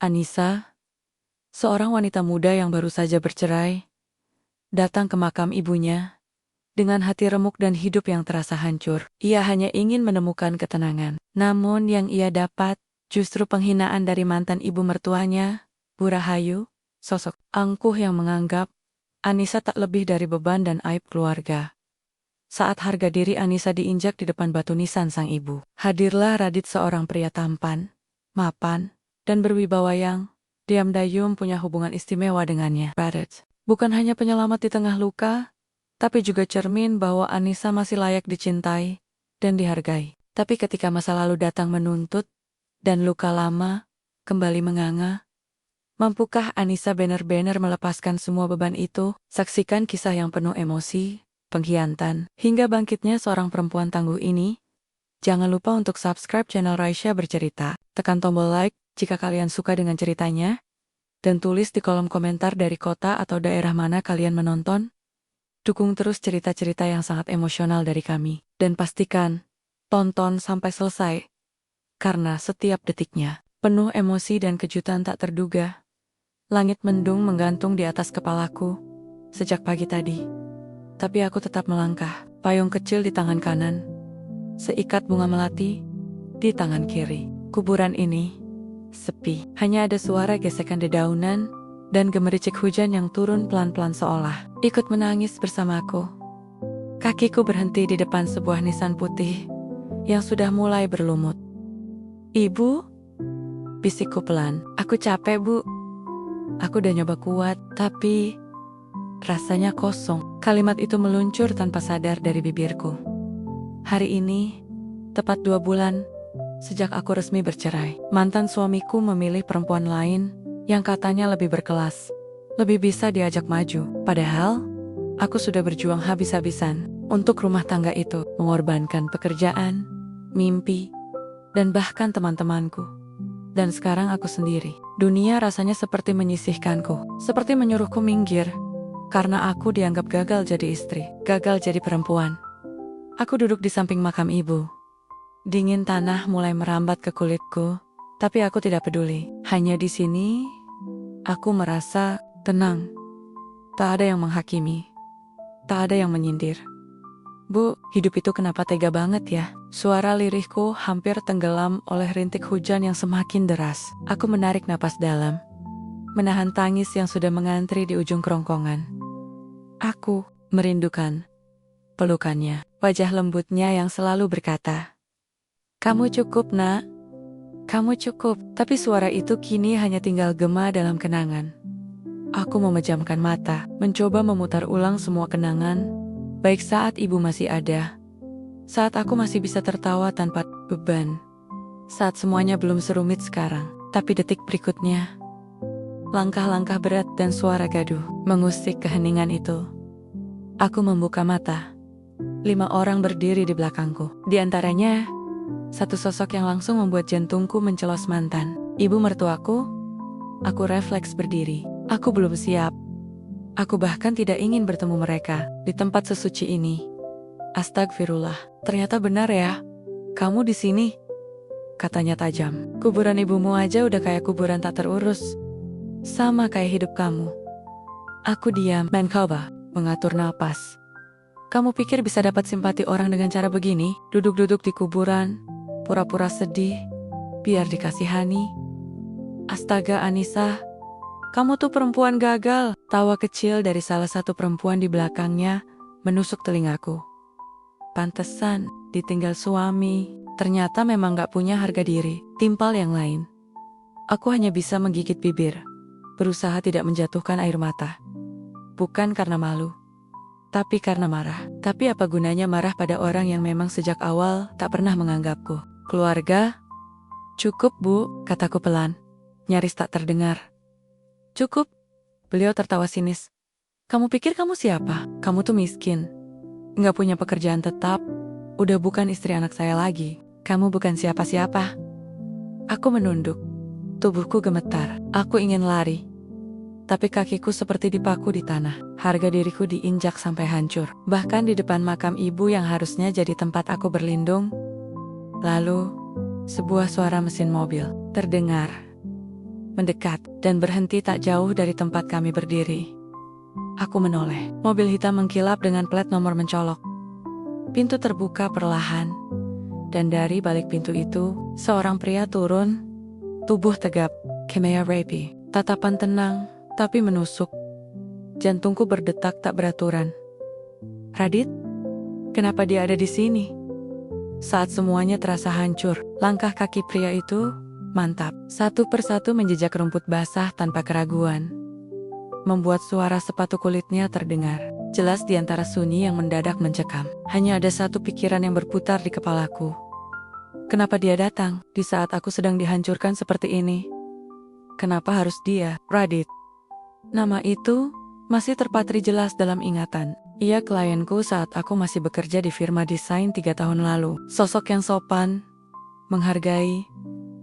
Anissa, seorang wanita muda yang baru saja bercerai, datang ke makam ibunya dengan hati remuk dan hidup yang terasa hancur. Ia hanya ingin menemukan ketenangan. Namun yang ia dapat justru penghinaan dari mantan ibu mertuanya, Bu Rahayu, sosok angkuh yang menganggap Anissa tak lebih dari beban dan aib keluarga. Saat harga diri Anissa diinjak di depan batu nisan sang ibu, hadirlah Radit, seorang pria tampan, mapan, dan berwibawa yang diam dayung punya hubungan istimewa dengannya. Radit bukan hanya penyelamat di tengah luka, tapi juga cermin bahwa Anissa masih layak dicintai dan dihargai. Tapi ketika masa lalu datang menuntut, dan luka lama kembali menganga, mampukah Anissa benar-benar melepaskan semua beban itu? Saksikan kisah yang penuh emosi, pengkhianatan, hingga bangkitnya seorang perempuan tangguh ini. Jangan lupa untuk subscribe channel Raisya Bercerita. Tekan tombol like jika kalian suka dengan ceritanya, dan tulis di kolom komentar dari kota atau daerah mana kalian menonton. Dukung terus cerita-cerita yang sangat emosional dari kami. Dan pastikan, tonton sampai selesai. Karena setiap detiknya penuh emosi dan kejutan tak terduga. Langit mendung menggantung di atas kepalaku sejak pagi tadi. Tapi aku tetap melangkah. Payung kecil di tangan kanan, seikat bunga melati di tangan kiri. Kuburan ini sepi. Hanya ada suara gesekan dedaunan dan gemericik hujan yang turun pelan-pelan seolah ikut menangis bersamaku. Kakiku berhenti di depan sebuah nisan putih yang sudah mulai berlumut. "Ibu?" bisikku pelan. "Aku capek, Bu. Aku udah nyoba kuat, tapi rasanya kosong." Kalimat itu meluncur tanpa sadar dari bibirku. Hari ini, tepat 2 bulan sejak aku resmi bercerai. Mantan suamiku memilih perempuan lain yang katanya lebih berkelas, lebih bisa diajak maju. Padahal, aku sudah berjuang habis-habisan untuk rumah tangga itu, mengorbankan pekerjaan, mimpi, dan bahkan teman-temanku. Dan sekarang aku sendiri. Dunia rasanya seperti menyisihkanku, seperti menyuruhku minggir, karena aku dianggap gagal jadi istri, gagal jadi perempuan. Aku duduk di samping makam ibu. Dingin tanah mulai merambat ke kulitku, tapi aku tidak peduli. Hanya di sini, aku merasa tenang. Tak ada yang menghakimi, tak ada yang menyindir. "Bu, hidup itu kenapa tega banget ya?" Suara lirihku hampir tenggelam oleh rintik hujan yang semakin deras. Aku menarik napas dalam, menahan tangis yang sudah mengantri di ujung kerongkongan. Aku merindukan pelukannya, wajah lembutnya yang selalu berkata, "Kamu cukup, Nak. Kamu cukup." Tapi suara itu kini hanya tinggal gema dalam kenangan. Aku memejamkan mata, mencoba memutar ulang semua kenangan, baik saat ibu masih ada, saat aku masih bisa tertawa tanpa beban, saat semuanya belum serumit sekarang. Tapi detik berikutnya, langkah-langkah berat dan suara gaduh mengusik keheningan itu. Aku membuka mata. 5 orang berdiri di belakangku. Di antaranya, satu sosok yang langsung membuat jantungku mencelos mantan ibu mertuaku. Aku refleks berdiri. Aku belum siap. Aku bahkan tidak ingin bertemu mereka di tempat sesuci ini. Astagfirullah, ternyata benar ya. "Kamu di sini?" katanya tajam. "Kuburan ibumu aja udah kayak kuburan tak terurus. Sama kayak hidup kamu." Aku diam, mencoba mengatur napas. "Kamu pikir bisa dapat simpati orang dengan cara begini? Duduk-duduk di kuburan, pura-pura sedih, biar dikasihani? Astaga, Anissa, kamu tuh perempuan gagal." Tawa kecil dari salah satu perempuan di belakangnya menusuk telingaku. Pantesan, ditinggal suami, ternyata memang gak punya harga diri. Timpal yang lain. Aku hanya bisa menggigit bibir, berusaha tidak menjatuhkan air mata. Bukan karena malu, tapi karena marah. Tapi apa gunanya marah pada orang yang memang sejak awal tak pernah menganggapku keluarga? "Cukup, Bu," kataku pelan, nyaris tak terdengar. "Cukup?" Beliau tertawa sinis. "Kamu pikir kamu siapa? Kamu tuh miskin, nggak punya pekerjaan tetap, udah bukan istri anak saya lagi. Kamu bukan siapa-siapa." Aku menunduk, tubuhku gemetar. Aku ingin lari, tapi kakiku seperti dipaku di tanah. Harga diriku diinjak sampai hancur. Bahkan di depan makam ibu yang harusnya jadi tempat aku berlindung. Lalu, sebuah suara mesin mobil terdengar. mendekat, dan berhenti tak jauh dari tempat kami berdiri. Aku menoleh. Mobil hitam mengkilap dengan plat nomor mencolok. Pintu terbuka perlahan, dan dari balik pintu itu, seorang pria turun, tubuh tegap, kemeja rapi, tatapan tenang, tapi menusuk. Jantungku berdetak tak beraturan. Radit? Kenapa dia ada di sini? Saat semuanya terasa hancur, langkah kaki pria itu mantap. Satu persatu menjejak rumput basah tanpa keraguan. Membuat suara sepatu kulitnya terdengar. Jelas di antara sunyi yang mendadak mencekam. Hanya ada satu pikiran yang berputar di kepalaku. Kenapa dia datang di saat aku sedang dihancurkan seperti ini? Kenapa harus dia, Radit? Nama itu masih terpatri jelas dalam ingatan. Ia klienku saat aku masih bekerja di firma desain 3 tahun lalu. Sosok yang sopan, menghargai,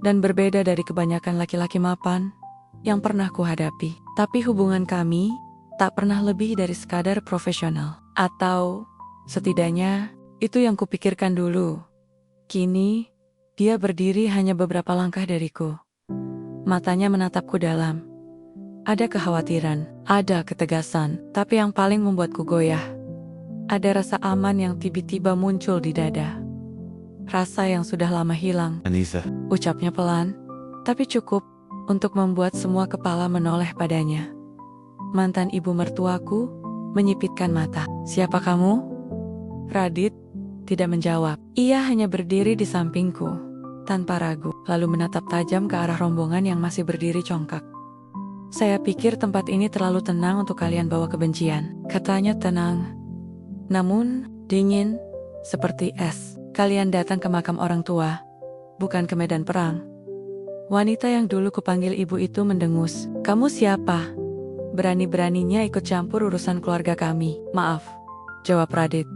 dan berbeda dari kebanyakan laki-laki mapan yang pernah kuhadapi. Tapi hubungan kami tak pernah lebih dari sekadar profesional. Atau setidaknya itu yang kupikirkan dulu. Kini, dia berdiri hanya beberapa langkah dariku. Matanya menatapku dalam. Ada kekhawatiran, ada ketegasan, tapi yang paling membuatku goyah, ada rasa aman yang tiba-tiba muncul di dada. Rasa yang sudah lama hilang. Anissa. Ucapnya pelan, tapi cukup untuk membuat semua kepala menoleh padanya. Mantan ibu mertuaku menyipitkan mata. Siapa kamu? Radit tidak menjawab. Ia hanya berdiri di sampingku, tanpa ragu, lalu menatap tajam ke arah rombongan yang masih berdiri congkak. Saya pikir tempat ini terlalu tenang untuk kalian bawa kebencian. Katanya tenang, namun dingin, seperti es. Kalian datang ke makam orang tua, bukan ke medan perang. Wanita yang dulu kupanggil ibu itu mendengus. Kamu siapa? Berani-beraninya ikut campur urusan keluarga kami. Maaf, jawab Radit.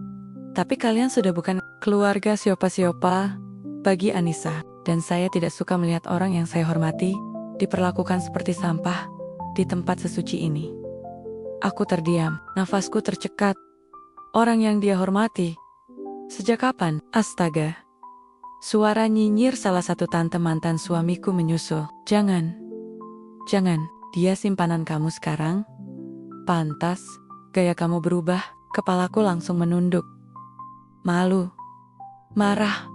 Tapi kalian sudah bukan keluarga siapa-siapa bagi Anissa. Dan saya tidak suka melihat orang yang saya hormati diperlakukan seperti sampah di tempat sesuci ini. Aku terdiam, nafasku tercekat. Orang yang dia hormati. Sejak kapan? Astaga. Suara nyinyir salah satu tante mantan suamiku menyusul. Jangan, dia simpanan kamu sekarang. Pantas, gaya kamu berubah. Kepalaku langsung menunduk. Malu, marah,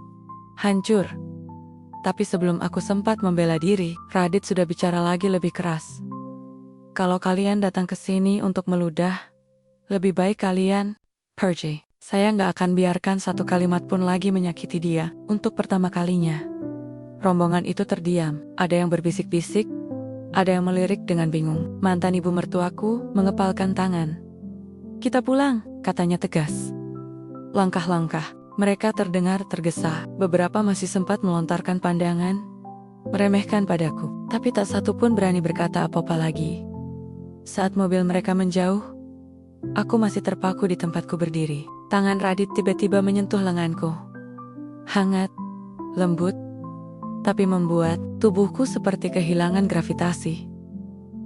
hancur. Tapi sebelum aku sempat membela diri, Radit sudah bicara lagi lebih keras. Kalau kalian datang ke sini untuk meludah, lebih baik kalian pergi. Saya nggak akan biarkan satu kalimat pun lagi menyakiti dia. Untuk pertama kalinya, rombongan itu terdiam. Ada yang berbisik-bisik, ada yang melirik dengan bingung. Mantan ibu mertuaku mengepalkan tangan. Kita pulang, katanya tegas. Langkah-langkah mereka terdengar tergesa. Beberapa masih sempat melontarkan pandangan, meremehkan padaku. Tapi tak satu pun berani berkata apa-apa lagi. Saat mobil mereka menjauh, aku masih terpaku di tempatku berdiri. Tangan Radit tiba-tiba menyentuh lenganku. Hangat, lembut, tapi membuat tubuhku seperti kehilangan gravitasi.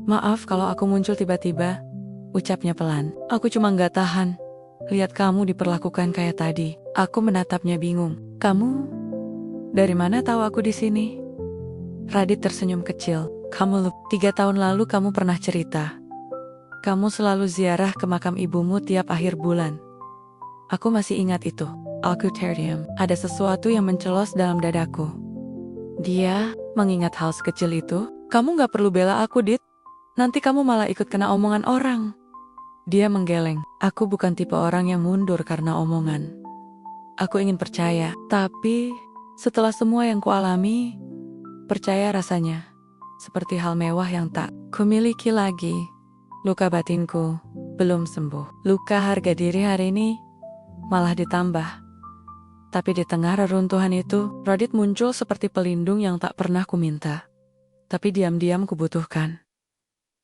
Maaf kalau aku muncul tiba-tiba, ucapnya pelan. Aku cuma nggak tahan lihat kamu diperlakukan kayak tadi. Aku menatapnya bingung. Kamu dari mana tahu aku di sini? Radit tersenyum kecil. 3 tahun lalu kamu pernah cerita. Kamu selalu ziarah ke makam ibumu tiap akhir bulan. Aku masih ingat itu. Aku terdiam. Ada sesuatu yang mencelos dalam dadaku. Dia mengingat hal sekecil itu. Kamu gak perlu bela aku, Dit. Nanti kamu malah ikut kena omongan orang. Dia menggeleng. Aku bukan tipe orang yang mundur karena omongan. Aku ingin percaya. Tapi setelah semua yang kualami, percaya rasanya seperti hal mewah yang tak kumiliki lagi. Luka batinku belum sembuh. Luka harga diri hari ini malah ditambah. Tapi di tengah reruntuhan itu, Radit muncul seperti pelindung yang tak pernah kuminta. Tapi diam-diam kubutuhkan.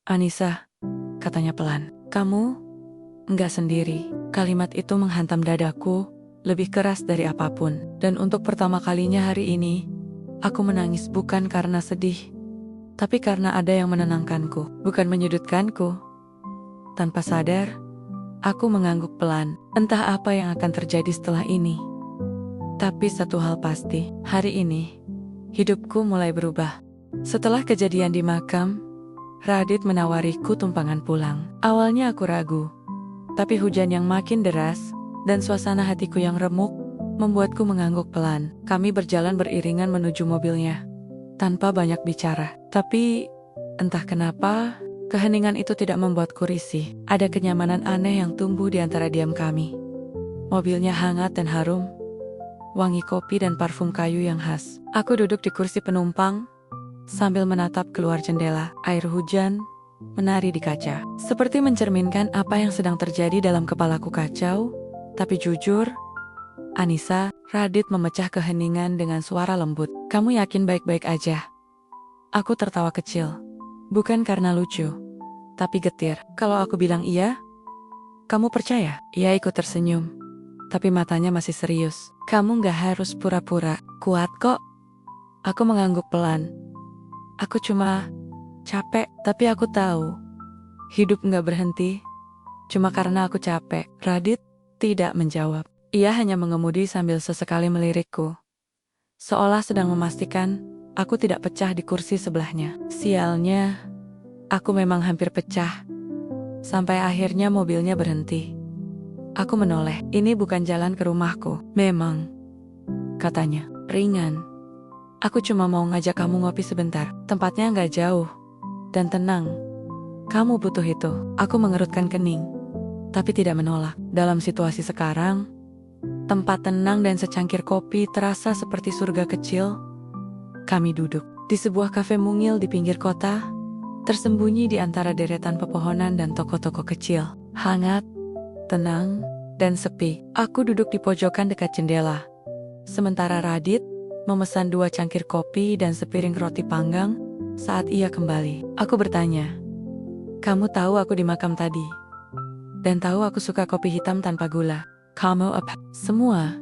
Anissa, katanya pelan. Kamu enggak sendiri. Kalimat itu menghantam dadaku lebih keras dari apapun. Dan untuk pertama kalinya hari ini, aku menangis bukan karena sedih, tapi karena ada yang menenangkanku, bukan menyudutkanku. Tanpa sadar, aku mengangguk pelan. Entah apa yang akan terjadi setelah ini. Tapi satu hal pasti, hari ini, hidupku mulai berubah. Setelah kejadian di makam, Radit menawariku tumpangan pulang. Awalnya aku ragu, tapi hujan yang makin deras dan suasana hatiku yang remuk membuatku mengangguk pelan. Kami berjalan beriringan menuju mobilnya, tanpa banyak bicara. Tapi entah kenapa, keheningan itu tidak membuatku risih. Ada kenyamanan aneh yang tumbuh di antara diam kami. Mobilnya hangat dan harum, wangi kopi dan parfum kayu yang khas. Aku duduk di kursi penumpang, sambil menatap keluar jendela. Air hujan menari di kaca, seperti mencerminkan apa yang sedang terjadi dalam kepalaku kacau. Tapi jujur, Anissa, Radit memecah keheningan dengan suara lembut. Kamu yakin baik-baik aja? Aku tertawa kecil, bukan karena lucu, tapi getir. Kalau aku bilang iya, kamu percaya? Ia ikut tersenyum, tapi matanya masih serius. Kamu gak harus pura-pura, kuat kok. Aku mengangguk pelan. Aku cuma capek, tapi aku tahu hidup gak berhenti cuma karena aku capek. Radit tidak menjawab. Ia hanya mengemudi sambil sesekali melirikku, seolah sedang memastikan aku tidak pecah di kursi sebelahnya. Sialnya, aku memang hampir pecah. Sampai akhirnya mobilnya berhenti. Aku menoleh. Ini bukan jalan ke rumahku. Memang, katanya, ringan. Aku cuma mau ngajak kamu ngopi sebentar. Tempatnya nggak jauh dan tenang. Kamu butuh itu. Aku mengerutkan kening, tapi tidak menolak. Dalam situasi sekarang, tempat tenang dan secangkir kopi terasa seperti surga kecil. Kami duduk di sebuah kafe mungil di pinggir kota, tersembunyi di antara deretan pepohonan dan toko-toko kecil. Hangat, tenang, dan sepi. Aku duduk di pojokan dekat jendela, sementara Radit memesan 2 cangkir kopi dan sepiring roti panggang saat ia kembali. Aku bertanya, kamu tahu aku di makam tadi? Dan tahu aku suka kopi hitam tanpa gula. Kamu apa? Semua.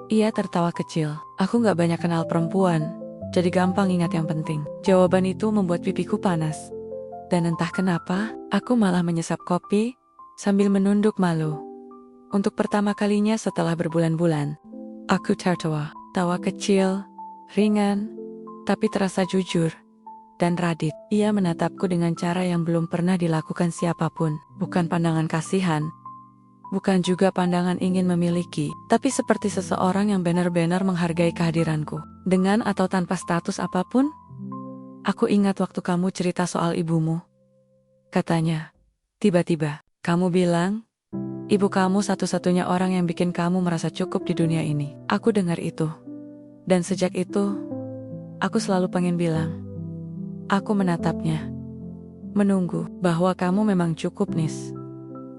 Ia tertawa kecil. Aku gak banyak kenal perempuan, jadi gampang ingat yang penting. Jawaban itu membuat pipiku panas. Dan entah kenapa, aku malah menyesap kopi sambil menunduk malu. Untuk pertama kalinya setelah berbulan-bulan, aku tertawa. Tawa kecil, ringan, tapi terasa jujur. Dan Radit, ia menatapku dengan cara yang belum pernah dilakukan siapapun. Bukan pandangan kasihan, bukan juga pandangan ingin memiliki, tapi seperti seseorang yang benar-benar menghargai kehadiranku. Dengan atau tanpa status apapun, aku ingat waktu kamu cerita soal ibumu. Katanya, tiba-tiba, kamu bilang, ibu kamu satu-satunya orang yang bikin kamu merasa cukup di dunia ini. Aku dengar itu. Dan sejak itu, aku selalu pengen bilang. Aku menatapnya, menunggu bahwa kamu memang cukup, Nis.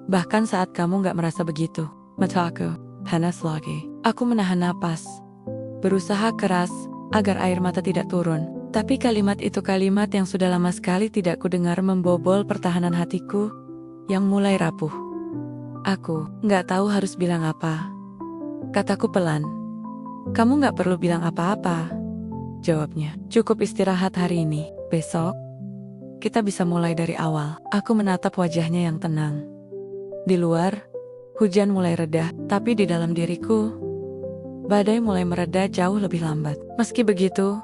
Bahkan saat kamu gak merasa begitu. Mataku panas lagi. Aku menahan napas, berusaha keras agar air mata tidak turun. Tapi kalimat itu kalimat yang sudah lama sekali tidak kudengar membobol pertahanan hatiku yang mulai rapuh. Aku gak tahu harus bilang apa. Kataku pelan. Kamu gak perlu bilang apa-apa, jawabnya. Cukup istirahat hari ini. Besok, kita bisa mulai dari awal. Aku menatap wajahnya yang tenang. Di luar, hujan mulai reda, tapi di dalam diriku, badai mulai mereda jauh lebih lambat. Meski begitu,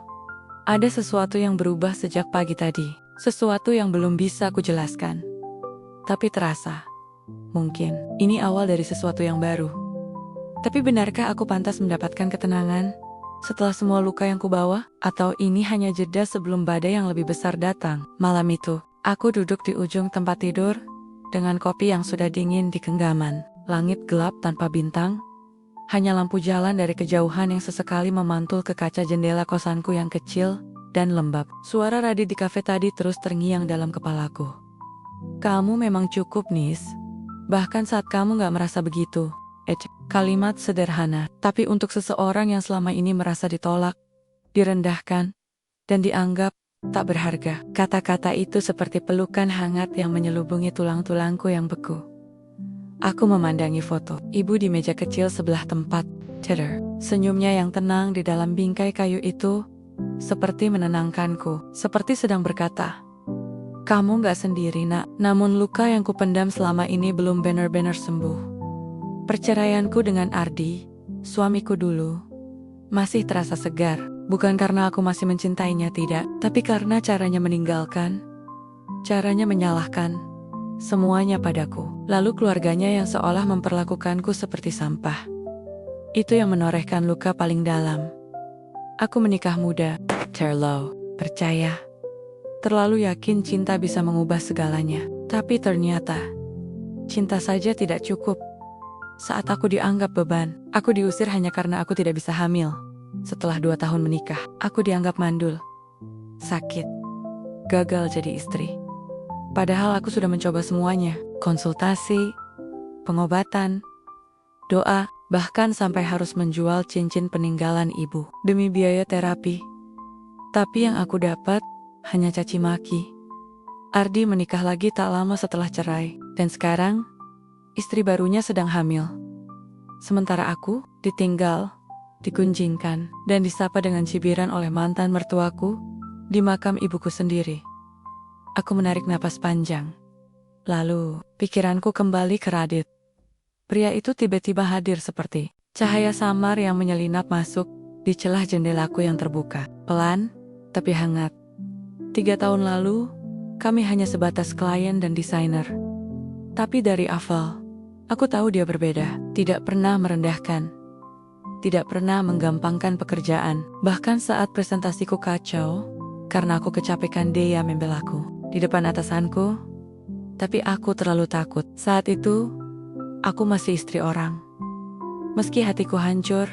ada sesuatu yang berubah sejak pagi tadi. Sesuatu yang belum bisa kujelaskan, tapi terasa. Mungkin, ini awal dari sesuatu yang baru. Tapi benarkah aku pantas mendapatkan ketenangan setelah semua luka yang kubawa? Atau ini hanya jeda sebelum badai yang lebih besar datang? Malam itu, aku duduk di ujung tempat tidur dengan kopi yang sudah dingin di genggaman. Langit gelap tanpa bintang, hanya lampu jalan dari kejauhan yang sesekali memantul ke kaca jendela kosanku yang kecil dan lembab. Suara Radit di kafe tadi terus terngiang dalam kepalaku. Kamu memang cukup, Nis. Bahkan saat kamu gak merasa begitu. Kalimat sederhana, tapi untuk seseorang yang selama ini merasa ditolak, direndahkan, dan dianggap tak berharga. Kata-kata itu seperti pelukan hangat yang menyelubungi tulang-tulangku yang beku. Aku memandangi foto ibu di meja kecil sebelah tempat tidur. Senyumnya yang tenang di dalam bingkai kayu itu seperti menenangkanku, seperti sedang berkata, kamu gak sendiri, nak. Namun luka yang kupendam selama ini belum benar-benar sembuh. Perceraianku dengan Ardi, suamiku dulu, masih terasa segar. Bukan karena aku masih mencintainya, tidak, tapi karena caranya meninggalkan, caranya menyalahkan, semuanya padaku. Lalu keluarganya yang seolah memperlakukanku seperti sampah. Itu yang menorehkan luka paling dalam. Aku menikah muda, terlalu percaya, terlalu yakin cinta bisa mengubah segalanya. Tapi ternyata, cinta saja tidak cukup. Saat aku dianggap beban, aku diusir hanya karena aku tidak bisa hamil. Setelah 2 tahun menikah, aku dianggap mandul, sakit, gagal jadi istri. Padahal aku sudah mencoba semuanya, konsultasi, pengobatan, doa, bahkan sampai harus menjual cincin peninggalan ibu demi biaya terapi. Tapi yang aku dapat hanya caci maki. Ardi menikah lagi tak lama setelah cerai, dan sekarang istri barunya sedang hamil. Sementara aku ditinggal, digunjingkan, dan disapa dengan cibiran oleh mantan mertuaku di makam ibuku sendiri. Aku menarik napas panjang. Lalu, pikiranku kembali ke Radit. Pria itu tiba-tiba hadir seperti cahaya samar yang menyelinap masuk di celah jendelaku yang terbuka. Pelan, tapi hangat. 3 tahun lalu, kami hanya sebatas klien dan desainer. Tapi dari awal, aku tahu dia berbeda. Tidak pernah merendahkan. Tidak pernah menggampangkan pekerjaan. Bahkan saat presentasiku kacau, karena aku kecapekan dia membelaku di depan atasanku, tapi aku terlalu takut. Saat itu, aku masih istri orang. Meski hatiku hancur,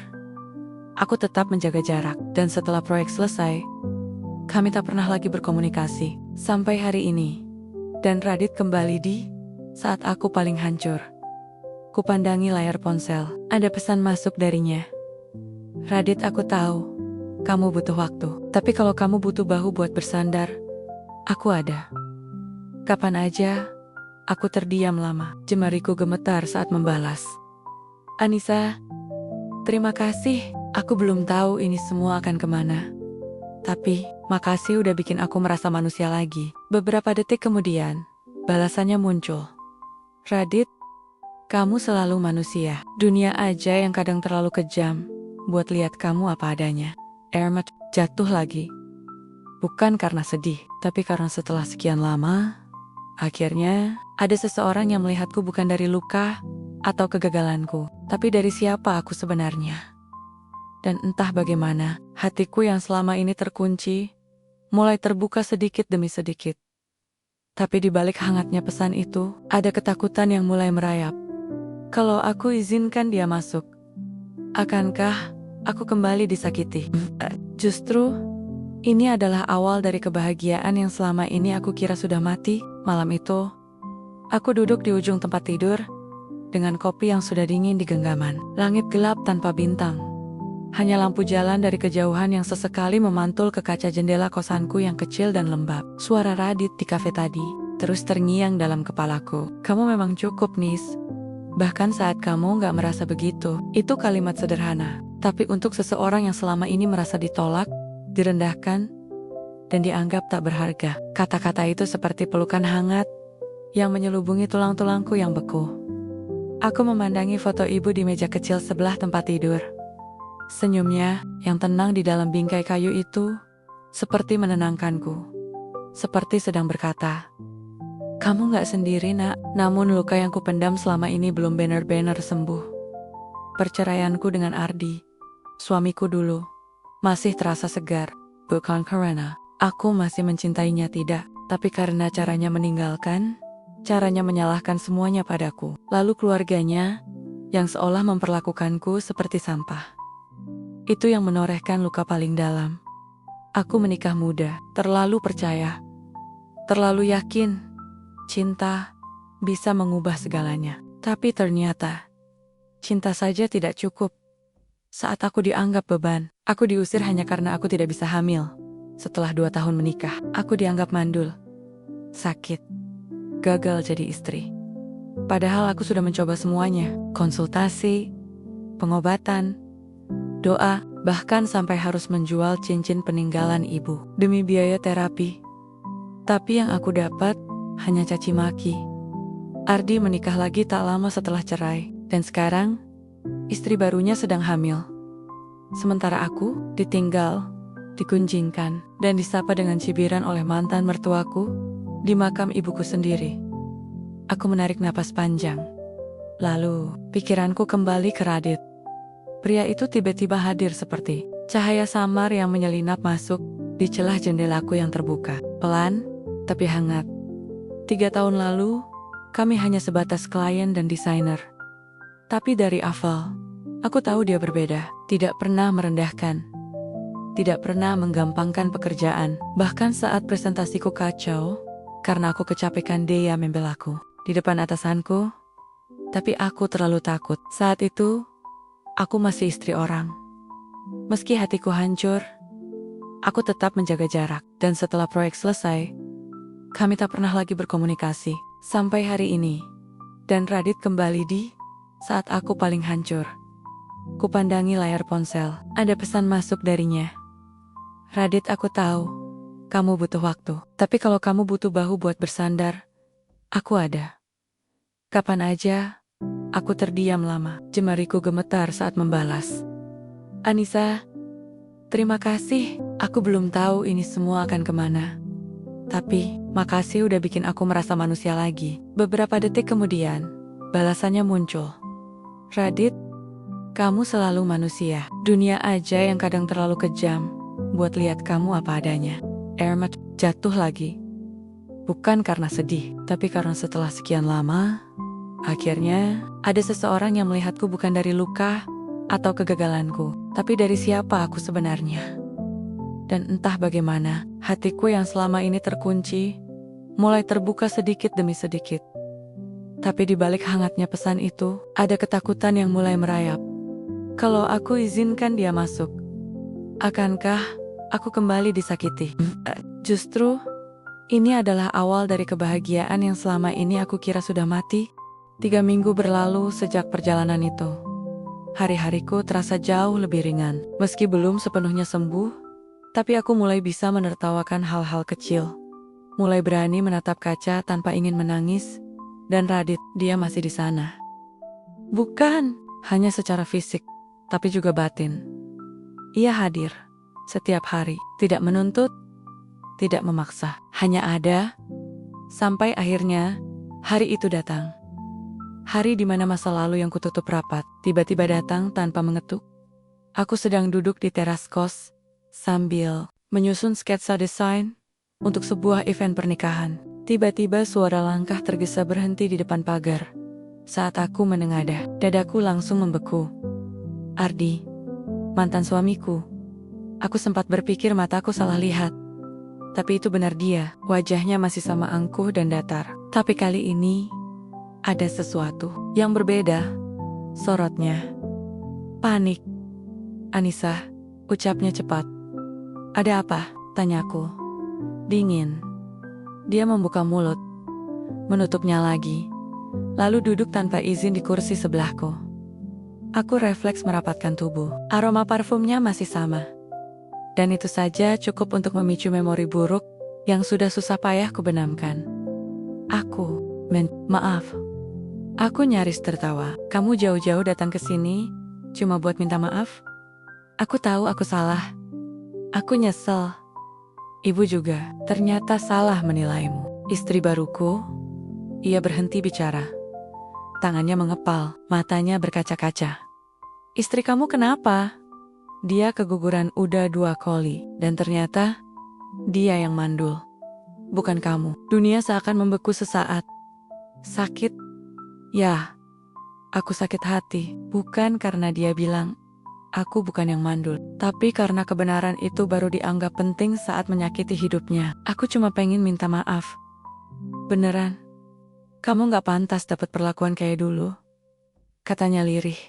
aku tetap menjaga jarak. Dan setelah proyek selesai, kami tak pernah lagi berkomunikasi. Sampai hari ini. Dan Radit kembali di saat aku paling hancur. Kupandangi layar ponsel. Ada pesan masuk darinya. Radit, aku tahu kamu butuh waktu. Tapi kalau kamu butuh bahu buat bersandar, aku ada. Kapan aja. Aku terdiam lama. Jemariku gemetar saat membalas. Anissa, terima kasih. Aku belum tahu ini semua akan kemana. Tapi, makasih udah bikin aku merasa manusia lagi. Beberapa detik kemudian, balasannya muncul. Radit, kamu selalu manusia. Dunia aja yang kadang terlalu kejam buat lihat kamu apa adanya. Air mata jatuh lagi. Bukan karena sedih, tapi karena setelah sekian lama, akhirnya ada seseorang yang melihatku bukan dari luka atau kegagalanku, tapi dari siapa aku sebenarnya. Dan entah bagaimana, hatiku yang selama ini terkunci, mulai terbuka sedikit demi sedikit. Tapi di balik hangatnya pesan itu, ada ketakutan yang mulai merayap. Kalau aku izinkan dia masuk, akankah aku kembali disakiti? Justru, ini adalah awal dari kebahagiaan yang selama ini aku kira sudah mati. Malam itu, aku duduk di ujung tempat tidur, dengan kopi yang sudah dingin di genggaman. Langit gelap tanpa bintang. Hanya lampu jalan dari kejauhan yang sesekali memantul ke kaca jendela kosanku yang kecil dan lembab. Suara Radit di kafe tadi terus terngiang dalam kepalaku. Kamu memang cukup, Nis. Bahkan saat kamu gak merasa begitu. Itu kalimat sederhana. Tapi untuk seseorang yang selama ini merasa ditolak, direndahkan, dan dianggap tak berharga, kata-kata itu seperti pelukan hangat yang menyelubungi tulang-tulangku yang beku. Aku memandangi foto ibu di meja kecil sebelah tempat tidur. Senyumnya yang tenang di dalam bingkai kayu itu seperti menenangkanku. Seperti sedang berkata, kamu gak sendiri, nak. Namun luka yang kupendam selama ini belum benar-benar sembuh. Perceraianku dengan Ardi, suamiku dulu, masih terasa segar. Bukan karena aku masih mencintainya, tidak. Tapi karena caranya meninggalkan, caranya menyalahkan semuanya padaku. Lalu keluarganya yang seolah memperlakukanku seperti sampah. Itu yang menorehkan luka paling dalam. Aku menikah muda, terlalu percaya, terlalu yakin, cinta bisa mengubah segalanya. Tapi ternyata, cinta saja tidak cukup. Saat aku dianggap beban, aku diusir hanya karena aku tidak bisa hamil. Setelah 2 tahun menikah, aku dianggap mandul, sakit, gagal jadi istri. Padahal aku sudah mencoba semuanya, konsultasi, pengobatan, doa, bahkan sampai harus menjual cincin peninggalan ibu demi biaya terapi. Tapi yang aku dapat hanya caci maki. Ardi menikah lagi tak lama setelah cerai, dan sekarang istri barunya sedang hamil. Sementara aku ditinggal, digunjingkan, dan disapa dengan cibiran oleh mantan mertuaku di makam ibuku sendiri. Aku menarik napas panjang. Lalu, pikiranku kembali ke Radit. Pria itu tiba-tiba hadir seperti cahaya samar yang menyelinap masuk di celah jendelaku yang terbuka. Pelan, tapi hangat. 3 tahun lalu, kami hanya sebatas klien dan desainer. Tapi dari awal, aku tahu dia berbeda. Tidak pernah merendahkan. Tidak pernah menggampangkan pekerjaan. Bahkan saat presentasiku kacau, karena aku kecapekan dia membelaku di depan atasanku. Tapi aku terlalu takut. Saat itu, aku masih istri orang. Meski hatiku hancur, aku tetap menjaga jarak. Dan setelah proyek selesai, kami tak pernah lagi berkomunikasi. Sampai hari ini. Dan Radit kembali di saat aku paling hancur. Kupandangi layar ponsel. Ada pesan masuk darinya. Radit, aku tahu kamu butuh waktu. Tapi kalau kamu butuh bahu buat bersandar, aku ada. Kapan aja. Aku terdiam lama. Jemariku gemetar saat membalas. Anissa, terima kasih. Aku belum tahu ini semua akan kemana. Tapi, makasih udah bikin aku merasa manusia lagi. Beberapa detik kemudian, balasannya muncul. Radit, kamu selalu manusia. Dunia aja yang kadang terlalu kejam buat lihat kamu apa adanya. Air mata jatuh lagi. Bukan karena sedih, tapi karena setelah sekian lama, akhirnya ada seseorang yang melihatku bukan dari luka atau kegagalanku, tapi dari siapa aku sebenarnya. Dan entah bagaimana, hatiku yang selama ini terkunci, mulai terbuka sedikit demi sedikit. Tapi di balik hangatnya pesan itu, ada ketakutan yang mulai merayap. Kalau aku izinkan dia masuk, akankah aku kembali disakiti? Justru, ini adalah awal dari kebahagiaan yang selama ini aku kira sudah mati. 3 minggu berlalu sejak perjalanan itu. Hari-hariku terasa jauh lebih ringan. Meski belum sepenuhnya sembuh, tapi aku mulai bisa menertawakan hal-hal kecil. Mulai berani menatap kaca tanpa ingin menangis. Dan Radit, dia masih di sana. Bukan hanya secara fisik, tapi juga batin. Ia hadir setiap hari, tidak menuntut, tidak memaksa, hanya ada. Sampai akhirnya, hari itu datang. Hari di mana masa lalu yang kututup rapat, tiba-tiba datang tanpa mengetuk. Aku sedang duduk di teras kos, sambil menyusun sketsa desain untuk sebuah event pernikahan. Tiba-tiba suara langkah tergesa berhenti di depan pagar. Saat aku menengadah, dadaku langsung membeku. Ardi, mantan suamiku. Aku sempat berpikir mataku salah lihat. Tapi itu benar dia, wajahnya masih sama angkuh dan datar. Tapi kali ini, ada sesuatu yang berbeda. Sorotnya panik. Anissa, ucapnya cepat. Ada apa? Tanyaku. Dingin. Dia membuka mulut, menutupnya lagi, lalu duduk tanpa izin di kursi sebelahku. Aku refleks merapatkan tubuh. Aroma parfumnya masih sama. Dan itu saja cukup untuk memicu memori buruk yang sudah susah payah kubenamkan. Maaf. Aku nyaris tertawa. Kamu jauh-jauh datang ke sini cuma buat minta maaf? Aku tahu aku salah. Aku nyesel. Ibu juga ternyata salah menilaimu. Istri baruku, ia berhenti bicara. Tangannya mengepal, matanya berkaca-kaca. Istri kamu kenapa? Dia keguguran udah 2 kali, dan ternyata dia yang mandul. Bukan kamu. Dunia seakan membeku sesaat. Sakit? Ya, aku sakit hati. Bukan karena dia bilang aku bukan yang mandul, tapi karena kebenaran itu baru dianggap penting saat menyakiti hidupnya. Aku cuma pengen minta maaf. Beneran, kamu gak pantas dapat perlakuan kayak dulu, katanya lirih.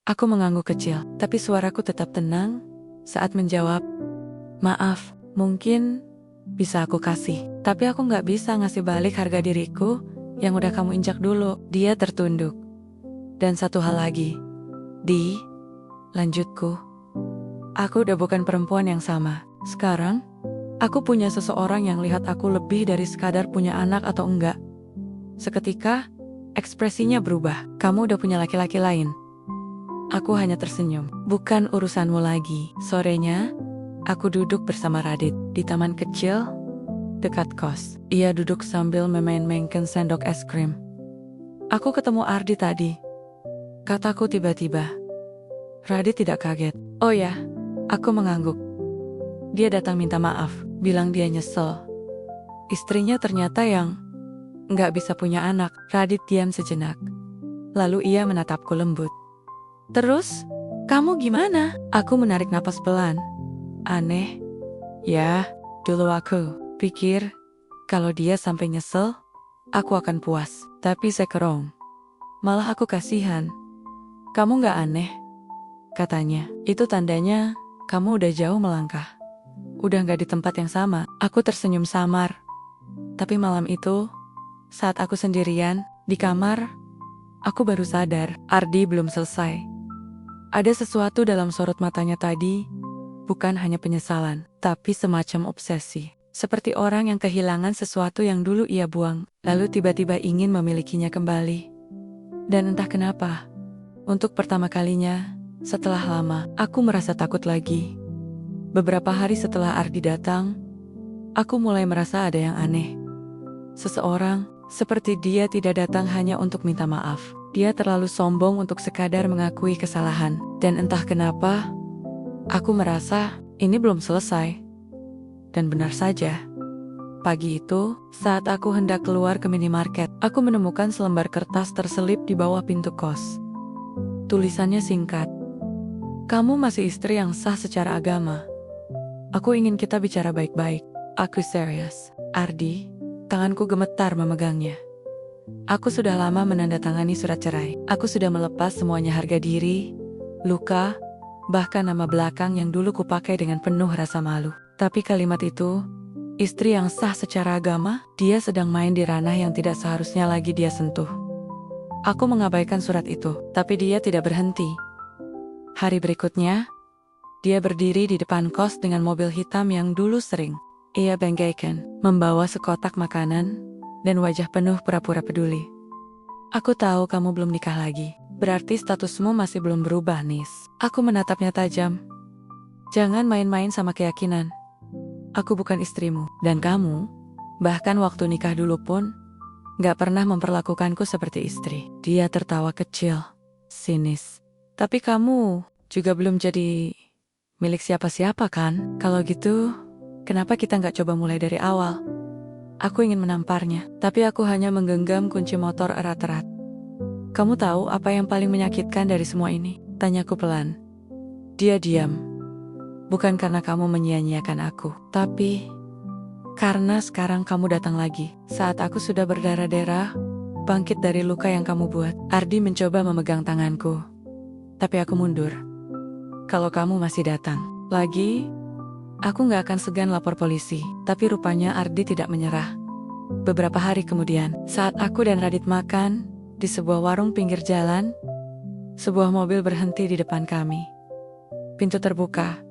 Aku mengangguk kecil, tapi suaraku tetap tenang saat menjawab, maaf, mungkin bisa aku kasih, tapi aku gak bisa ngasih balik harga diriku yang udah kamu injak dulu. Dia tertunduk. Dan satu hal lagi, lanjutku, aku udah bukan perempuan yang sama. Sekarang, aku punya seseorang yang lihat aku lebih dari sekadar punya anak atau enggak. Seketika, ekspresinya berubah. Kamu udah punya laki-laki lain. Aku hanya tersenyum. Bukan urusanmu lagi. Sorenya, Aku duduk bersama Radit di taman kecil dekat kos. Ia duduk sambil memain-mainkan sendok es krim. Aku ketemu Ardi tadi, kataku tiba-tiba. Radit tidak kaget. Oh ya, aku mengangguk. Dia datang minta maaf, bilang dia nyesel. Istrinya ternyata yang nggak bisa punya anak. Radit diam sejenak. Lalu ia menatapku lembut. Terus, kamu gimana? Aku menarik napas pelan. Aneh. Ya, dulu aku pikir kalau dia sampai nyesel, aku akan puas. Tapi sekarang, malah aku kasihan. Kamu gak aneh, katanya. Itu tandanya kamu udah jauh melangkah. Udah gak di tempat yang sama. Aku tersenyum samar. Tapi malam itu, saat aku sendirian di kamar, aku baru sadar Ardi belum selesai. Ada sesuatu dalam sorot matanya tadi, bukan hanya penyesalan, tapi semacam obsesi. Seperti orang yang kehilangan sesuatu yang dulu ia buang, lalu tiba-tiba ingin memilikinya kembali. Dan entah kenapa, untuk pertama kalinya, setelah lama, aku merasa takut lagi. Beberapa hari setelah Ardi datang, aku mulai merasa ada yang aneh. Seseorang, seperti dia tidak datang hanya untuk minta maaf. Dia terlalu sombong untuk sekadar mengakui kesalahan. Dan entah kenapa, aku merasa ini belum selesai. Dan benar saja, pagi itu, saat aku hendak keluar ke minimarket, aku menemukan selembar kertas terselip di bawah pintu kos. Tulisannya singkat. Kamu masih istri yang sah secara agama. Aku ingin kita bicara baik-baik. Aku serius. Ardi, tanganku gemetar memegangnya. Aku sudah lama menandatangani surat cerai. Aku sudah melepas semuanya harga diri, luka, bahkan nama belakang yang dulu kupakai dengan penuh rasa malu. Tapi kalimat itu, istri yang sah secara agama, dia sedang main di ranah yang tidak seharusnya lagi dia sentuh. Aku mengabaikan surat itu, tapi dia tidak berhenti. Hari berikutnya, dia berdiri di depan kos dengan mobil hitam yang dulu sering ia banggakan, membawa sekotak makanan, dan wajah penuh pura-pura peduli. Aku tahu kamu belum nikah lagi. Berarti statusmu masih belum berubah, Nis. Aku menatapnya tajam. Jangan main-main sama keyakinan. Aku bukan istrimu. Dan kamu, bahkan waktu nikah dulu pun, gak pernah memperlakukanku seperti istri. Dia tertawa kecil, sinis. Tapi kamu juga belum jadi milik siapa-siapa kan? Kalau gitu, kenapa kita gak coba mulai dari awal? Aku ingin menamparnya, tapi aku hanya menggenggam kunci motor erat-erat. Kamu tahu apa yang paling menyakitkan dari semua ini? Tanyaku pelan. Dia diam. Bukan karena kamu menyia-nyiakan aku, tapi karena sekarang kamu datang lagi. Saat aku sudah berdarah-darah, bangkit dari luka yang kamu buat. Ardi mencoba memegang tanganku, tapi aku mundur. Kalau kamu masih datang lagi, aku gak akan segan lapor polisi. Tapi rupanya Ardi tidak menyerah. Beberapa hari kemudian, saat aku dan Radit makan di sebuah warung pinggir jalan, sebuah mobil berhenti di depan kami. Pintu terbuka,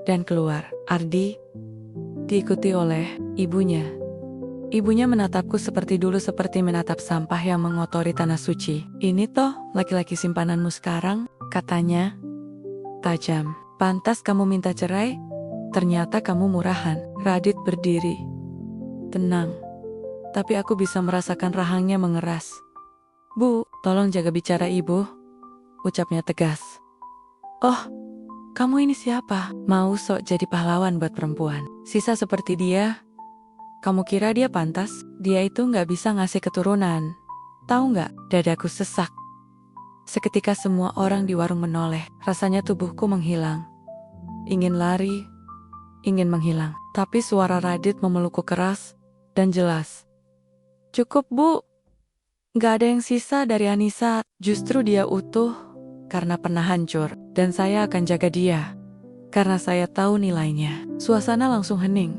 dan keluar Ardi, diikuti oleh ibunya. Ibunya menatapku seperti dulu, seperti menatap sampah yang mengotori tanah suci. Ini toh laki-laki simpananmu sekarang, katanya. Tajam. Pantas kamu minta cerai? Ternyata kamu murahan. Radit berdiri. Tenang. Tapi aku bisa merasakan rahangnya mengeras. Bu, tolong jaga bicara ibu, ucapnya tegas. Oh, kamu ini siapa? Mau sok jadi pahlawan buat perempuan. Sisa seperti dia, kamu kira dia pantas? Dia itu gak bisa ngasih keturunan. Tahu gak, dadaku sesak. Seketika semua orang di warung menoleh. Rasanya tubuhku menghilang. Ingin lari, ingin menghilang. Tapi suara Radit memelukku keras dan jelas. Cukup, Bu. Gak ada yang sisa dari Anissa. Justru dia utuh karena pernah hancur. Dan saya akan jaga dia karena saya tahu nilainya. Suasana langsung hening.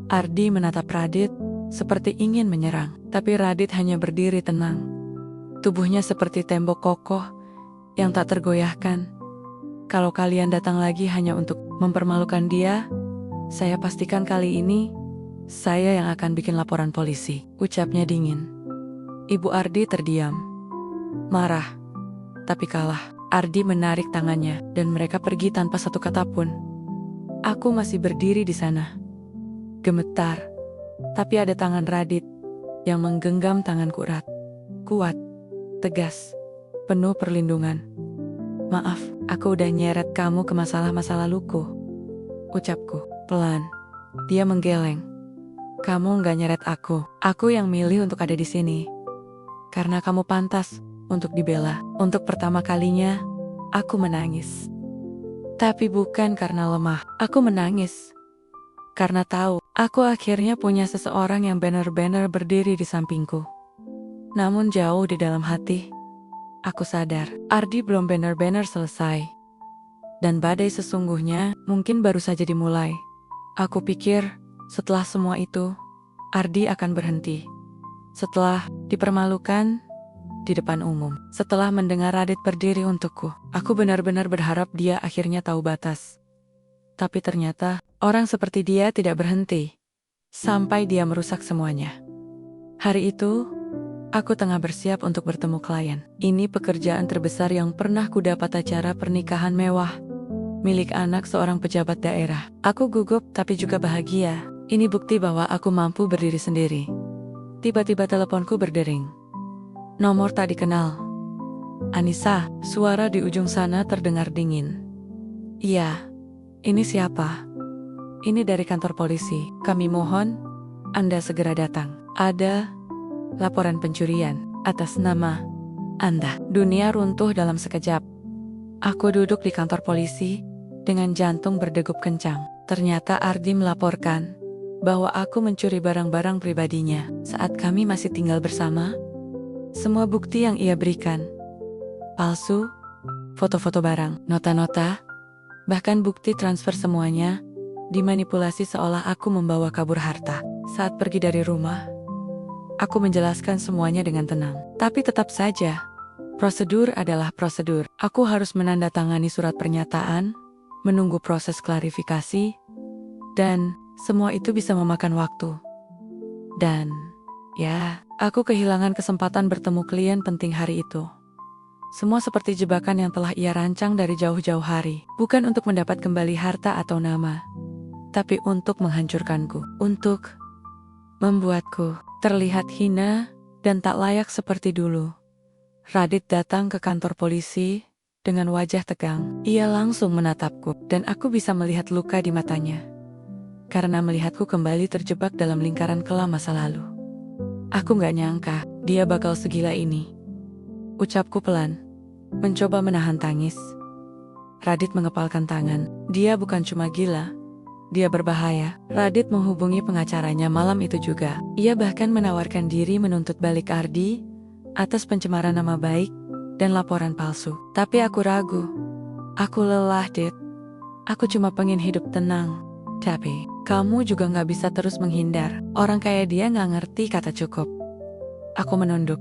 Ardi menatap Radit seperti ingin menyerang. Tapi Radit hanya berdiri tenang. Tubuhnya seperti tembok kokoh yang tak tergoyahkan. Kalau kalian datang lagi hanya untuk mempermalukan dia, saya pastikan kali ini saya yang akan bikin laporan polisi, ucapnya dingin. Ibu Ardi terdiam, marah, tapi kalah. Ardi menarik tangannya dan mereka pergi tanpa satu kata pun. Aku masih berdiri di sana. Gemetar. Tapi ada tangan Radit yang menggenggam tanganku erat. Kuat, tegas, penuh perlindungan. Maaf, aku udah nyeret kamu ke masalah-masa laluku. Ucapku, pelan. Dia menggeleng. Kamu nggak nyeret aku. Aku yang milih untuk ada di sini. Karena kamu pantas untuk dibela. Untuk pertama kalinya, aku menangis. Tapi bukan karena lemah. Aku menangis karena tahu, aku akhirnya punya seseorang yang benar-benar berdiri di sampingku. Namun jauh di dalam hati, aku sadar, Ardi belum benar-benar selesai. Dan badai sesungguhnya mungkin baru saja dimulai. Aku pikir, setelah semua itu, Ardi akan berhenti. Setelah dipermalukan di depan umum. Setelah mendengar Radit berdiri untukku, aku benar-benar berharap dia akhirnya tahu batas. Tapi ternyata, orang seperti dia tidak berhenti sampai dia merusak semuanya. Hari itu, aku tengah bersiap untuk bertemu klien. Ini pekerjaan terbesar yang pernah kudapat, acara pernikahan mewah milik anak seorang pejabat daerah. Aku gugup tapi juga bahagia. Ini bukti bahwa aku mampu berdiri sendiri. Tiba-tiba teleponku berdering. Nomor tak dikenal. Anissa, suara di ujung sana terdengar dingin. Iya. Ini siapa? Ini dari kantor polisi. Kami mohon Anda segera datang. Ada laporan pencurian atas nama Anda. Dunia runtuh dalam sekejap. Aku duduk di kantor polisi dengan jantung berdegup kencang. Ternyata Ardi melaporkan bahwa aku mencuri barang-barang pribadinya saat kami masih tinggal bersama. Semua bukti yang ia berikan palsu, foto-foto barang, nota-nota, bahkan bukti transfer semuanya dimanipulasi seolah aku membawa kabur harta. Saat pergi dari rumah, aku menjelaskan semuanya dengan tenang. Tapi tetap saja, prosedur adalah prosedur. Aku harus menandatangani surat pernyataan, menunggu proses klarifikasi, dan semua itu bisa memakan waktu. Dan, ya, aku kehilangan kesempatan bertemu klien penting hari itu. Semua seperti jebakan yang telah ia rancang dari jauh-jauh hari. Bukan untuk mendapat kembali harta atau nama, tapi untuk menghancurkanku. Untuk membuatku terlihat hina dan tak layak seperti dulu. Radit datang ke kantor polisi dengan wajah tegang. Ia langsung menatapku, dan aku bisa melihat luka di matanya. Karena melihatku kembali terjebak dalam lingkaran kelam masa lalu. Aku gak nyangka dia bakal segila ini. Ucapku pelan, mencoba menahan tangis. Radit mengepalkan tangan. Dia bukan cuma gila, dia berbahaya. Radit menghubungi pengacaranya malam itu juga. Ia bahkan menawarkan diri menuntut balik Ardi atas pencemaran nama baik dan laporan palsu. Tapi aku ragu. Aku lelah, Dit. Aku cuma pengen hidup tenang. Tapi, kamu juga gak bisa terus menghindar. Orang kayak dia gak ngerti kata cukup. Aku menunduk.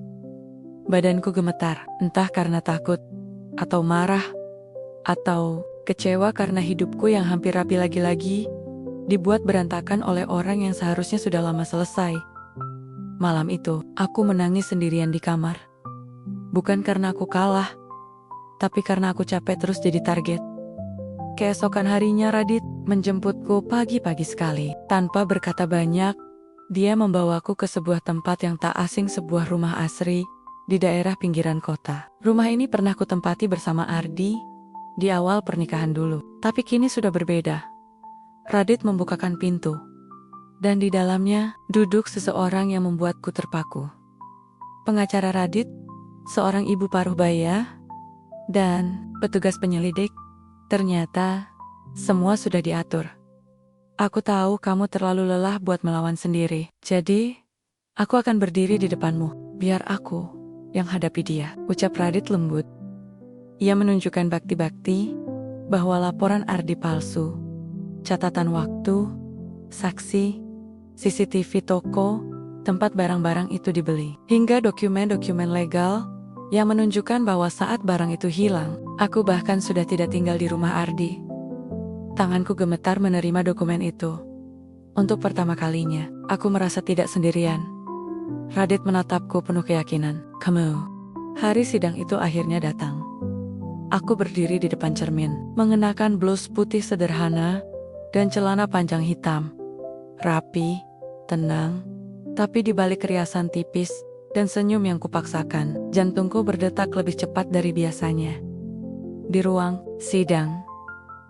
Badanku gemetar, entah karena takut, atau marah, atau kecewa karena hidupku yang hampir rapi lagi-lagi dibuat berantakan oleh orang yang seharusnya sudah lama selesai. Malam itu, aku menangis sendirian di kamar. Bukan karena aku kalah, tapi karena aku capek terus jadi target. Keesokan harinya Radit menjemputku pagi-pagi sekali. Tanpa berkata banyak, dia membawaku ke sebuah tempat yang tak asing, sebuah rumah asri di daerah pinggiran kota. Rumah ini pernah kutempati bersama Ardi di awal pernikahan dulu. Tapi kini sudah berbeda. Radit membukakan pintu. Dan di dalamnya duduk seseorang yang membuatku terpaku. Pengacara Radit, seorang ibu paruh baya, dan petugas penyelidik. Ternyata semua sudah diatur. Aku tahu kamu terlalu lelah buat melawan sendiri. Jadi, aku akan berdiri di depanmu. Biar aku yang hadapi dia, ucap Radit lembut. Ia menunjukkan bakti-bakti bahwa laporan Ardi palsu, catatan waktu, saksi, CCTV toko, tempat barang-barang itu dibeli, hingga dokumen-dokumen legal yang menunjukkan bahwa saat barang itu hilang, aku bahkan sudah tidak tinggal di rumah Ardi. Tanganku gemetar menerima dokumen itu. Untuk pertama kalinya, aku merasa tidak sendirian. Radit menatapku penuh keyakinan. Kamu. Hari sidang itu akhirnya datang. Aku berdiri di depan cermin, mengenakan blus putih sederhana, dan celana panjang hitam. Rapi, tenang, tapi di balik riasan tipis dan senyum yang kupaksakan, jantungku berdetak lebih cepat dari biasanya. Di ruang sidang,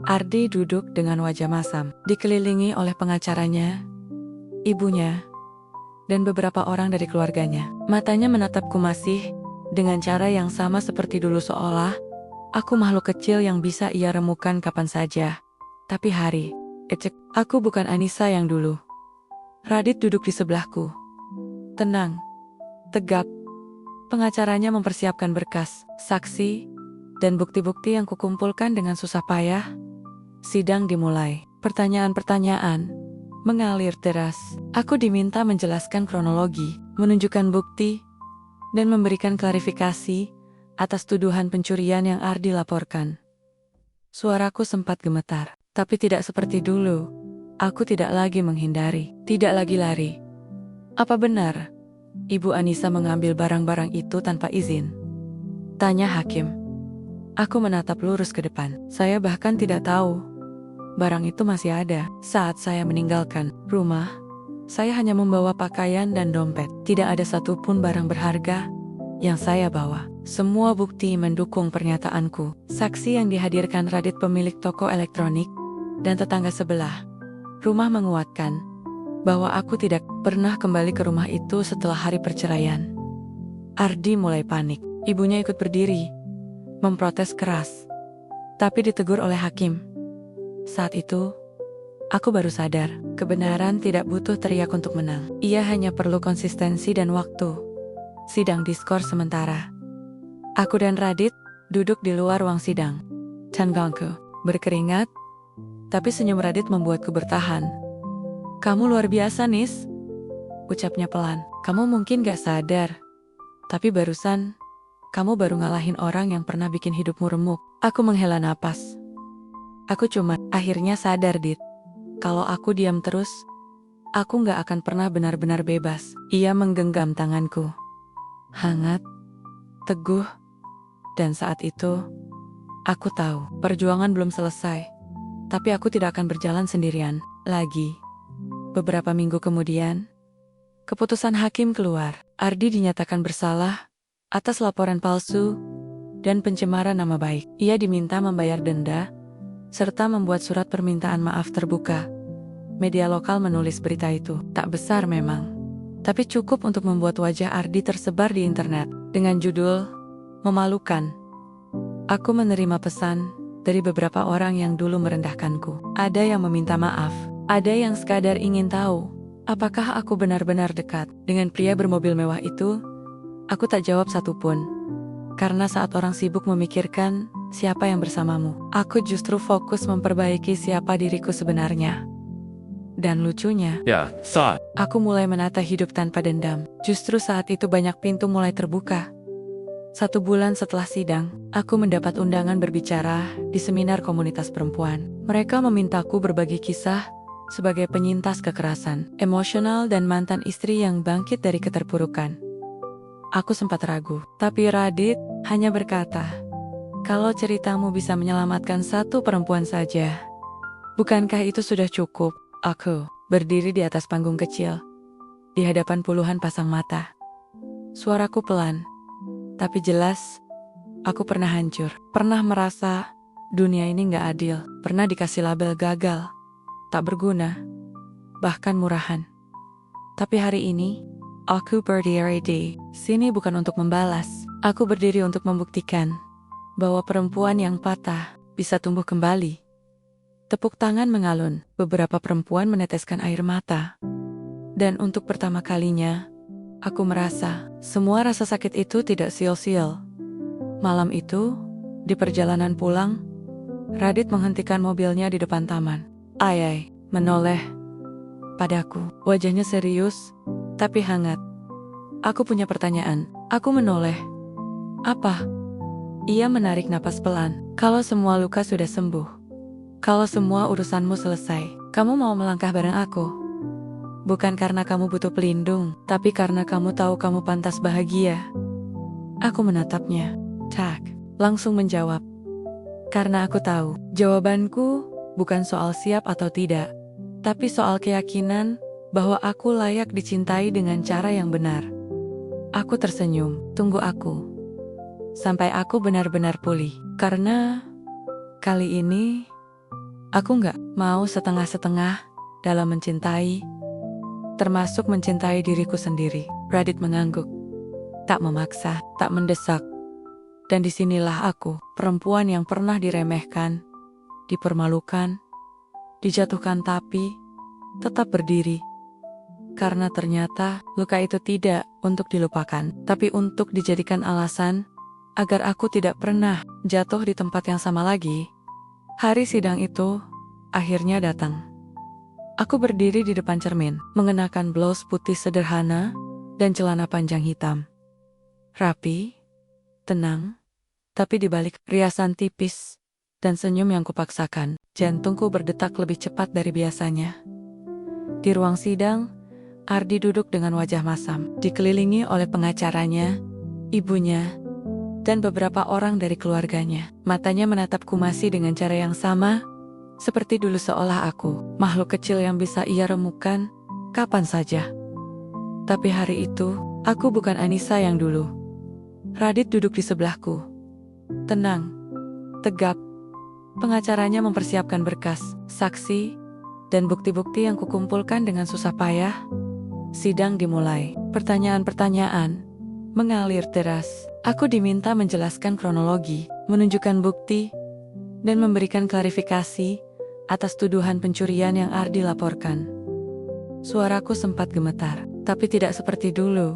Ardi duduk dengan wajah masam, dikelilingi oleh pengacaranya, ibunya, dan beberapa orang dari keluarganya. Matanya menatapku masih dengan cara yang sama seperti dulu, seolah aku makhluk kecil yang bisa ia remukan kapan saja. Tapi hari, aku bukan Anissa yang dulu. Radit duduk di sebelahku. Tenang, tegap. Pengacaranya mempersiapkan berkas, saksi, dan bukti-bukti yang kukumpulkan dengan susah payah. Sidang dimulai. Pertanyaan-pertanyaan mengalir deras. Aku diminta menjelaskan kronologi, menunjukkan bukti, dan memberikan klarifikasi atas tuduhan pencurian yang Ardi laporkan. Suaraku sempat gemetar, tapi tidak seperti dulu. Aku tidak lagi menghindari, tidak lagi lari. Apa benar Ibu Anissa mengambil barang-barang itu tanpa izin? Tanya hakim. Aku menatap lurus ke depan. Saya bahkan tidak tahu barang itu masih ada. Saat saya meninggalkan rumah, saya hanya membawa pakaian dan dompet. Tidak ada satupun barang berharga yang saya bawa. Semua bukti mendukung pernyataanku. Saksi yang dihadirkan Radit, pemilik toko elektronik, dan tetangga sebelah rumah menguatkan bahwa aku tidak pernah kembali ke rumah itu setelah hari perceraian. Ardi mulai panik. Ibunya ikut berdiri, memprotes keras, tapi ditegur oleh hakim. Saat itu, aku baru sadar, kebenaran tidak butuh teriak untuk menang. Ia hanya perlu konsistensi dan waktu. Sidang diskors sementara. Aku dan Radit duduk di luar ruang sidang. Tanganku berkeringat, tapi senyum Radit membuatku bertahan. Kamu luar biasa, Nis, ucapnya pelan. Kamu mungkin gak sadar, tapi barusan kamu baru ngalahin orang yang pernah bikin hidupmu remuk. Aku menghela napas. Aku cuma akhirnya sadar, Dit. Kalau aku diam terus, aku gak akan pernah benar-benar bebas. Ia menggenggam tanganku. Hangat, teguh, dan saat itu, aku tahu perjuangan belum selesai. Tapi aku tidak akan berjalan sendirian lagi. Beberapa minggu kemudian, keputusan hakim keluar. Ardi dinyatakan bersalah atas laporan palsu dan pencemaran nama baik. Ia diminta membayar denda serta membuat surat permintaan maaf terbuka. Media lokal menulis berita itu. Tak besar memang, tapi cukup untuk membuat wajah Ardi tersebar di internet dengan judul memalukan. Aku menerima pesan dari beberapa orang yang dulu merendahkanku. Ada yang meminta maaf, ada yang sekadar ingin tahu apakah aku benar-benar dekat dengan pria bermobil mewah itu. Aku tak jawab satupun, karena saat orang sibuk memikirkan siapa yang bersamamu, aku justru fokus memperbaiki siapa diriku sebenarnya. Dan lucunya, aku mulai menata hidup tanpa dendam. Justru saat itu banyak pintu mulai terbuka. 1 bulan setelah sidang, aku mendapat undangan berbicara di seminar komunitas perempuan. Mereka memintaku berbagi kisah sebagai penyintas kekerasan emosional dan mantan istri yang bangkit dari keterpurukan. Aku sempat ragu, tapi Radit hanya berkata, kalau ceritamu bisa menyelamatkan 1 perempuan saja, bukankah itu sudah cukup? Aku berdiri di atas panggung kecil, di hadapan puluhan pasang mata. Suaraku pelan, tapi jelas. Aku pernah hancur, pernah merasa dunia ini gak adil, pernah dikasih label gagal, tak berguna, bahkan murahan. Tapi hari ini, aku berdiri di sini bukan untuk membalas. Aku berdiri untuk membuktikan bahwa perempuan yang patah bisa tumbuh kembali. Tepuk tangan mengalun, beberapa perempuan meneteskan air mata. Dan untuk pertama kalinya, aku merasa semua rasa sakit itu tidak sia-sia. Malam itu, di perjalanan pulang, Radit menghentikan mobilnya di depan taman. Ayai menoleh padaku, wajahnya serius, tapi hangat. Aku punya pertanyaan. Aku menoleh. Apa? Ia menarik napas pelan. Kalau semua luka sudah sembuh, kalau semua urusanmu selesai, kamu mau melangkah bareng aku? Bukan karena kamu butuh pelindung, tapi karena kamu tahu kamu pantas bahagia. Aku menatapnya. Tak, langsung menjawab. Karena aku tahu, jawabanku bukan soal siap atau tidak, tapi soal keyakinan bahwa aku layak dicintai dengan cara yang benar. Aku tersenyum, tunggu aku. Sampai aku benar-benar pulih. Karena kali ini, aku nggak mau setengah-setengah dalam mencintai, termasuk mencintai diriku sendiri. Radit mengangguk. Tak memaksa, tak mendesak. Dan disinilah aku, perempuan yang pernah diremehkan, dipermalukan, dijatuhkan tapi tetap berdiri. Karena ternyata luka itu tidak untuk dilupakan, tapi untuk dijadikan alasan agar aku tidak pernah jatuh di tempat yang sama lagi. Hari sidang itu akhirnya datang. Aku berdiri di depan cermin, mengenakan blus putih sederhana dan celana panjang hitam. Rapi, tenang, tapi di balik riasan tipis dan senyum yang kupaksakan, jantungku berdetak lebih cepat dari biasanya. Di ruang sidang, Ardi duduk dengan wajah masam, dikelilingi oleh pengacaranya, ibunya, dan beberapa orang dari keluarganya. Matanya menatapku masih dengan cara yang sama, seperti dulu seolah aku, makhluk kecil yang bisa ia remukan kapan saja. Tapi hari itu, aku bukan Anissa yang dulu. Radit duduk di sebelahku. Tenang, tegap. Pengacaranya mempersiapkan berkas, saksi, dan bukti-bukti yang kukumpulkan dengan susah payah. Sidang dimulai. Pertanyaan-pertanyaan mengalir deras. Aku diminta menjelaskan kronologi, menunjukkan bukti, dan memberikan klarifikasi atas tuduhan pencurian yang Ardi laporkan. Suaraku sempat gemetar, tapi tidak seperti dulu.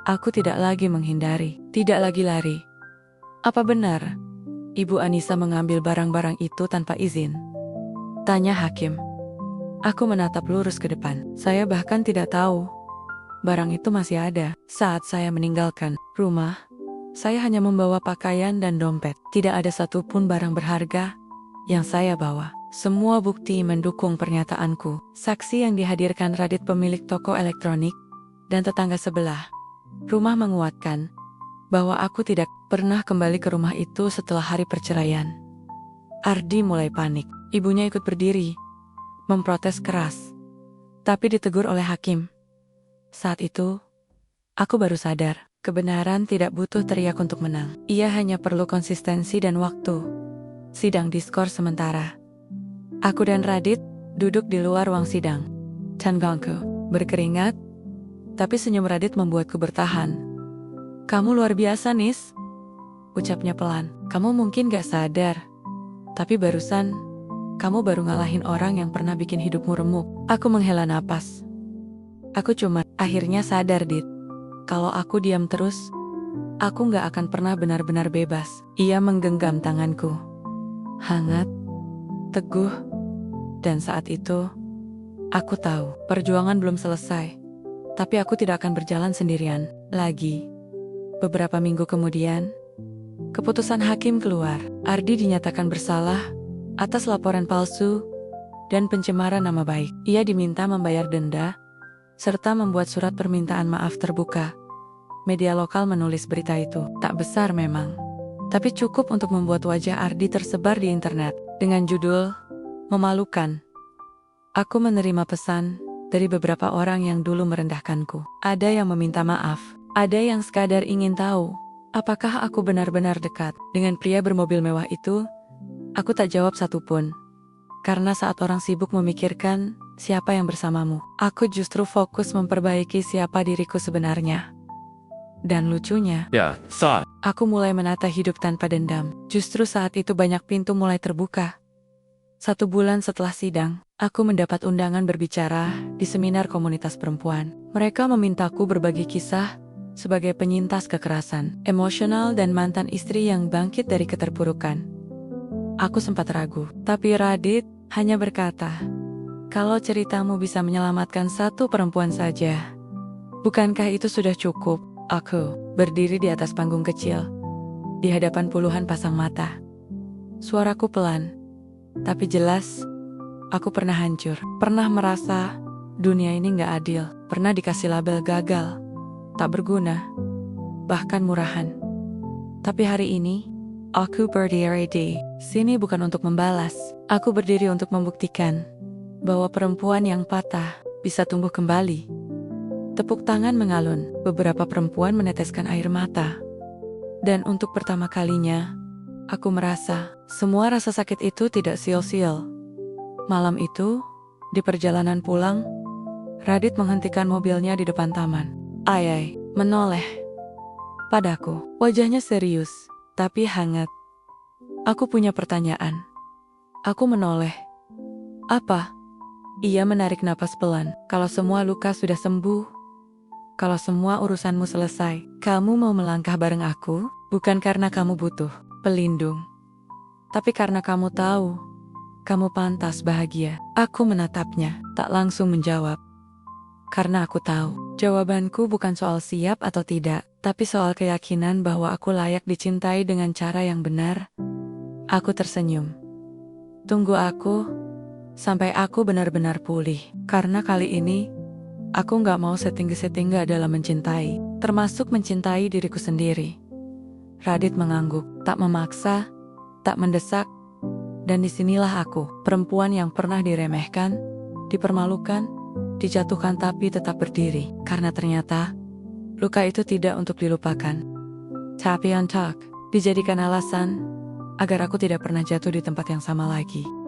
Aku tidak lagi menghindari, tidak lagi lari. Apa benar Ibu Anissa mengambil barang-barang itu tanpa izin? Tanya hakim. Aku menatap lurus ke depan. Saya bahkan tidak tahu barang itu masih ada. Saat saya meninggalkan rumah, saya hanya membawa pakaian dan dompet. Tidak ada satupun barang berharga yang saya bawa. Semua bukti mendukung pernyataanku. Saksi yang dihadirkan Radit, pemilik toko elektronik, dan tetangga sebelah rumah menguatkan bahwa aku tidak pernah kembali ke rumah itu setelah hari perceraian. Ardi mulai panik. Ibunya ikut berdiri, memprotes keras, tapi ditegur oleh hakim. Saat itu, aku baru sadar, kebenaran tidak butuh teriak untuk menang. Ia hanya perlu konsistensi dan waktu. Sidang diskors sementara. Aku dan Radit duduk di luar ruang sidang. Tanganku berkeringat, tapi senyum Radit membuatku bertahan. Kamu luar biasa, Nis. Ucapnya pelan. Kamu mungkin gak sadar, tapi barusan kamu baru ngalahin orang yang pernah bikin hidupmu remuk. Aku menghela napas. Aku cuma akhirnya sadar, Dit. Kalau aku diam terus, aku gak akan pernah benar-benar bebas. Ia menggenggam tanganku. Hangat, teguh, dan saat itu, aku tahu perjuangan belum selesai. Tapi aku tidak akan berjalan sendirian lagi. Beberapa minggu kemudian, keputusan hakim keluar. Ardi dinyatakan bersalah atas laporan palsu dan pencemaran nama baik. Ia diminta membayar denda serta membuat surat permintaan maaf terbuka. Media lokal menulis berita itu. Tak besar memang, tapi cukup untuk membuat wajah Ardi tersebar di internet dengan judul "Memalukan". Aku menerima pesan dari beberapa orang yang dulu merendahkanku. Ada yang meminta maaf, ada yang sekadar ingin tahu apakah aku benar-benar dekat dengan pria bermobil mewah itu. Aku tak jawab satupun, karena saat orang sibuk memikirkan siapa yang bersamamu, aku justru fokus memperbaiki siapa diriku sebenarnya. Dan lucunya, aku mulai menata hidup tanpa dendam. Justru saat itu banyak pintu mulai terbuka. 1 bulan setelah sidang, aku mendapat undangan berbicara di seminar komunitas perempuan. Mereka memintaku berbagi kisah sebagai penyintas kekerasan emosional dan mantan istri yang bangkit dari keterpurukan. Aku sempat ragu, tapi Radit hanya berkata, "Kalau ceritamu bisa menyelamatkan 1 perempuan saja, bukankah itu sudah cukup?" Aku berdiri di atas panggung kecil, di hadapan puluhan pasang mata. Suaraku pelan, tapi jelas. Aku pernah hancur, pernah merasa dunia ini gak adil, pernah dikasih label gagal, tak berguna, bahkan murahan. Tapi hari ini, Aku berdiri di sini bukan untuk membalas. Aku berdiri untuk membuktikan bahwa perempuan yang patah bisa tumbuh kembali. Tepuk tangan mengalun. Beberapa perempuan meneteskan air mata. Dan untuk pertama kalinya, aku merasa semua rasa sakit itu tidak sia-sia. Malam itu, di perjalanan pulang, Radit menghentikan mobilnya di depan taman. Ayai menoleh padaku. Wajahnya serius, tapi hangat. Aku punya pertanyaan. Aku menoleh. Apa? Ia menarik napas pelan. Kalau semua luka sudah sembuh, kalau semua urusanmu selesai, kamu mau melangkah bareng aku? Bukan karena kamu butuh pelindung, tapi karena kamu tahu, kamu pantas bahagia. Aku menatapnya, tak langsung menjawab. Karena aku tahu, jawabanku bukan soal siap atau tidak, tapi soal keyakinan bahwa aku layak dicintai dengan cara yang benar. Aku tersenyum. Tunggu aku, sampai aku benar-benar pulih. Karena kali ini, aku gak mau setinggi-setinggi dalam mencintai, termasuk mencintai diriku sendiri. Radit mengangguk, tak memaksa, tak mendesak, dan disinilah aku, perempuan yang pernah diremehkan, dipermalukan, dijatuhkan tapi tetap berdiri. Karena ternyata, luka itu tidak untuk dilupakan, tapi untuk dijadikan alasan agar aku tidak pernah jatuh di tempat yang sama lagi.